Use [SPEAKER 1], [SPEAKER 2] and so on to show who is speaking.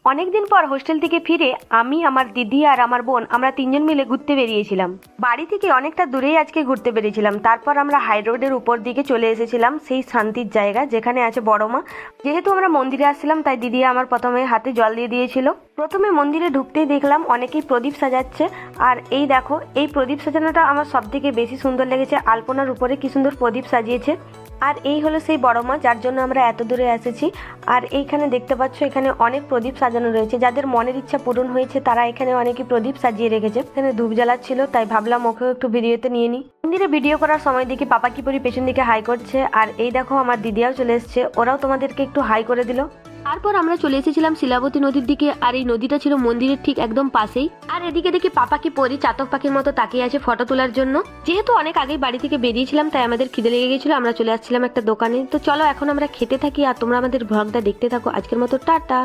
[SPEAKER 1] অনেকদিন পর হোস্টেল থেকে ফিরে আমি, আমার দিদি আর আমার বোন আমরা তিনজন মিলে ঘুরতে বেরিয়েছিলাম। বাড়ি থেকে অনেকটা দূরেই আজকে ঘুরতে বেরিয়েছিলাম। তারপর আমরা হাই রোডের উপর দিকে চলে এসেছিলাম, সেই শান্তির জায়গা যেখানে আছে বড় মা। যেহেতু আমরা মন্দিরে আসছিলাম তাই দিদি আমার প্রথমে হাতে জল দিয়ে দিয়েছিল। প্রথমে মন্দিরে ঢুকতেই দেখলাম অনেকেই প্রদীপ সাজাচ্ছে। আর এই দেখো, এই প্রদীপ সাজানোটা আমার সব থেকে বেশি সুন্দর লেগেছে। আলপনার উপরে কি সুন্দর প্রদীপ সাজিয়েছে। আর এই হলো সেই বড় মা যার জন্য আমরা এত দূরে এসেছি। আর এইখানে দেখতে পাচ্ছ এখানে অনেক প্রদীপ সাজানো রয়েছে। যাদের মনের ইচ্ছা পূরণ হয়েছে তারা এখানে অনেকে প্রদীপ সাজিয়ে রেখেছে। এখানে ধূপ জ্বালাচ্ছিল, তাই ভাবলাম ওকেও একটু ভিডিওতে নিয়ে নিই। মন্দিরে ভিডিও করার সময় দেখি পাপা কি পরি পেছন দিকে হাই করছে। আর এই দেখো আমার দিদিয়াও চলে এসছে, ওরাও তোমাদেরকে একটু হাই করে দিল। তারপর আমরা চলে এসেছিলাম শিলাবতী নদীর দিকে। আর এই নদীটা ছিল মন্দিরের ঠিক একদম পাশেই। আর এদিকে দেখি পাপাকে পরি চাতক পাখির মতো তাকিয়ে আছে ফটো তোলার জন্য। যেহেতু অনেক আগেই বাড়ি থেকে বেরিয়েছিলাম তাই আমাদের খিদে লেগে গেছিল, আমরা চলে আসছিলাম একটা দোকানে। তো চলো এখন আমরা খেতে থাকি আর তোমরা আমাদের ভ্লগটা দেখতে থাকো। আজকের মতো টাটা।